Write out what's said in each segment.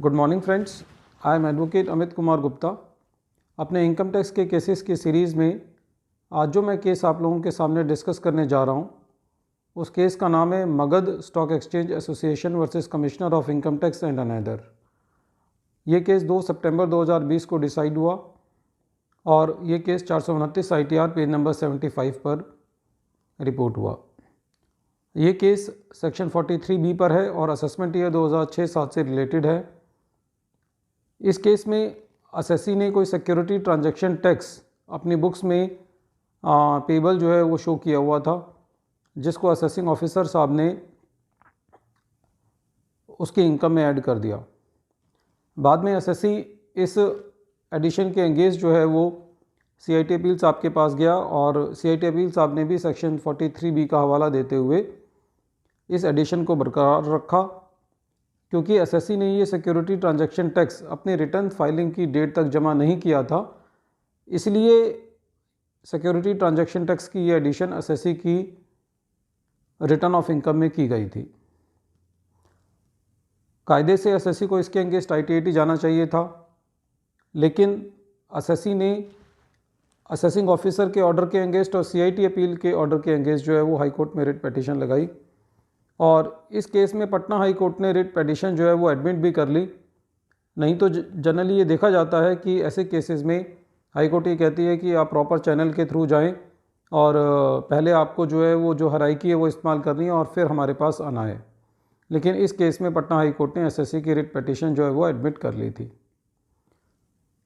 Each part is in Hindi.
Good morning friends, I am advocate Amit Kumar Gupta. अपने इनकम टैक्स के केसेस की सीरीज़ में आज जो मैं केस आप लोगों के सामने डिस्कस करने जा रहा हूँ उस केस का नाम है Magadh stock exchange association versus commissioner of income tax and another. ये केस 2 सितंबर 2020 को डिसाइड हुआ और ये केस 429 ITR पेज नंबर 75 पर रिपोर्ट हुआ। ये केस सेक्शन 43B पर है और असेसमेंट ईयर 2006-07 से रिलेटेड है। इस केस में असेसी ने कोई सिक्योरिटी ट्रांजैक्शन टैक्स अपनी बुक्स में पेबल जो है वो शो किया हुआ था, जिसको असेसिंग ऑफिसर साहब ने उसके इनकम में ऐड कर दिया। बाद में असेसी इस एडिशन के एंगेज जो है वो CIT अपील साहब के पास गया और CIT अपील साहब ने भी सेक्शन 43B का हवाला देते हुए इस एडिशन को बरकरार रखा, क्योंकि एसएससी ने ये सिक्योरिटी ट्रांजैक्शन टैक्स अपने रिटर्न फाइलिंग की डेट तक जमा नहीं किया था। इसलिए सिक्योरिटी ट्रांजैक्शन टैक्स की ये एडिशन एसएससी की रिटर्न ऑफ इनकम में की गई थी। कायदे से एसएससी को इसके अगेंस्ट ITAT जाना चाहिए था, लेकिन एसएससी ने असेसिंग ऑफिसर के ऑर्डर के अगेंस्ट और CIT अपील के ऑर्डर के अगेंस्ट जो है वो हाई कोर्ट में रिट पिटीशन लगाई और इस केस में पटना हाई कोर्ट ने रिट पिटीशन जो है वो एडमिट भी कर ली। नहीं तो जनरली ये देखा जाता है कि ऐसे केसेस में हाई कोर्ट ये कहती है कि आप प्रॉपर चैनल के थ्रू जाएं और पहले आपको जो है वो जो हराइकी है वो इस्तेमाल करनी है और फिर हमारे पास आना है। लेकिन इस केस में पटना हाई कोर्ट ने एसएससी की रिट पिटीशन जो है वो एडमिट कर ली थी।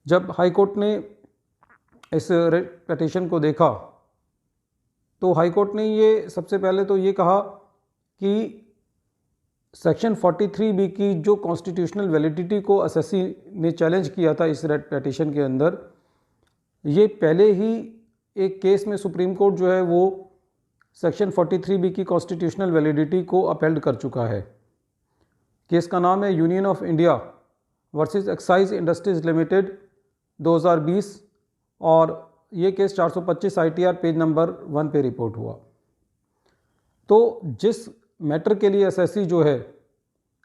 जब हाई कोर्ट ने इस रिट पिटीशन को देखा तो हाई कोर्ट ने ये सबसे पहले तो ये कहा कि सेक्शन 43B की जो कॉन्स्टिट्यूशनल वैलिडिटी को एसएससी ने चैलेंज किया था इस रिट पिटीशन के अंदर, ये पहले ही एक केस में सुप्रीम कोर्ट जो है वो सेक्शन 43B की कॉन्स्टिट्यूशनल वैलिडिटी को अपहेल्ड कर चुका है। केस का नाम है union of India versus excise industries limited 2020 और ये केस 425 ITR पेज नंबर 1 पे रिपोर्ट हुआ। तो जिस मैटर के लिए एसएससी जो है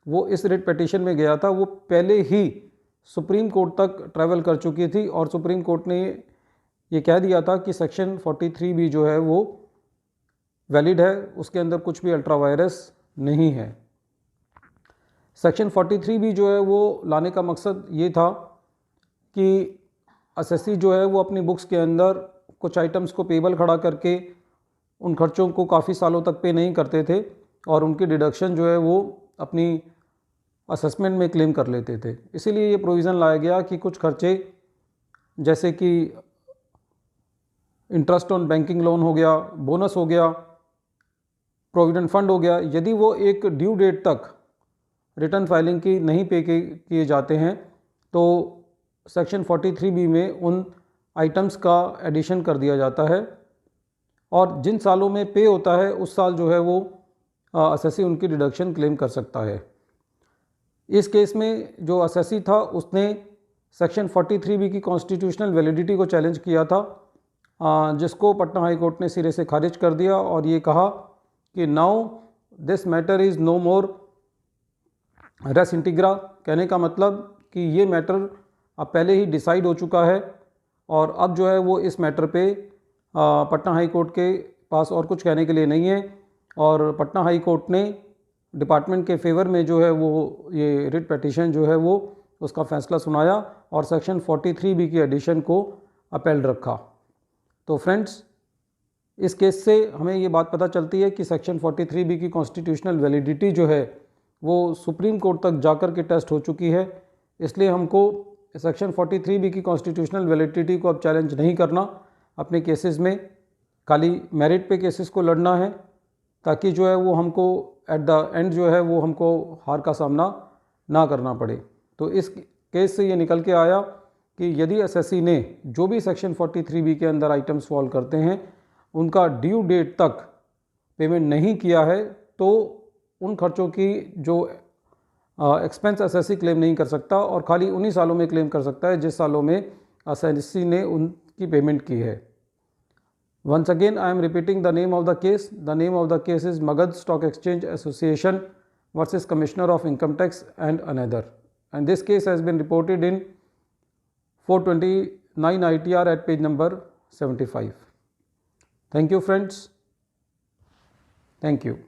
वो इस रिट पिटीशन में गया था वो पहले ही सुप्रीम कोर्ट तक ट्रैवल कर चुकी थी और सुप्रीम कोर्ट ने ये कह दिया था कि सेक्शन 43B जो है वो वैलिड है, उसके अंदर कुछ भी अल्ट्रा वायरस नहीं है। सेक्शन 43B जो है वो लाने का मकसद ये था कि एसएससी जो है वो अपनी बुक्स के अंदर कुछ आइटम्स को पेबल खड़ा करके उन खर्चों को काफ़ी सालों तक पे नहीं करते थे और उनकी डिडक्शन जो है वो अपनी असेसमेंट में क्लेम कर लेते थे। इसीलिए ये प्रोविज़न लाया गया कि कुछ खर्चे जैसे कि इंटरेस्ट ऑन बैंकिंग लोन हो गया, बोनस हो गया, प्रोविडेंट फंड हो गया, यदि वो एक ड्यू डेट तक रिटर्न फाइलिंग की नहीं पे किए जाते हैं तो सेक्शन 43B में उन आइटम्स का एडिशन कर दिया जाता है और जिन सालों में पे होता है उस साल जो है वो एसएससी उनकी डिडक्शन क्लेम कर सकता है। इस केस में जो एसएससी था उसने सेक्शन 43B की कॉन्स्टिट्यूशनल वैलिडिटी को चैलेंज किया था, जिसको पटना हाई कोर्ट ने सिरे से खारिज कर दिया और ये कहा कि now this matter is no more res integra. कहने का मतलब कि ये मैटर अब पहले ही डिसाइड हो चुका है और अब जो है वो इस मैटर पे पटना हाई कोर्ट के पास और कुछ कहने के लिए नहीं है और पटना हाई कोर्ट ने डिपार्टमेंट के फेवर में जो है वो ये रिट पिटीशन जो है वो उसका फैसला सुनाया और सेक्शन 43B की एडिशन को अपहेल्ड रखा। तो फ्रेंड्स, इस केस से हमें ये बात पता चलती है कि सेक्शन 43B की कॉन्स्टिट्यूशनल वैलिडिटी जो है वो सुप्रीम कोर्ट तक जाकर के टेस्ट हो चुकी है। इसलिए हमको सेक्शन 43B की कॉन्स्टिट्यूशनल वैलिडिटी को अब चैलेंज नहीं करना, अपने केसेस में खाली मेरिट पे केसेस को लड़ना है ताकि जो है वो हमको एट द एंड जो है वो हमको हार का सामना ना करना पड़े। तो इस केस से ये निकल के आया कि यदि एसएससी ने जो भी सेक्शन 43B के अंदर आइटम्स फॉल करते हैं उनका ड्यू डेट तक पेमेंट नहीं किया है तो उन खर्चों की जो एक्सपेंस एसएससी क्लेम नहीं कर सकता और खाली उन्हीं सालों में क्लेम कर सकता है जिस सालों में एसएससी ने उनकी पेमेंट की है। Once again, I am repeating the name of the case. The name of the case is Magad Stock Exchange Association versus Commissioner of Income Tax and another. and this case has been reported in 429 ITR at page number 75. Thank you friends. Thank you.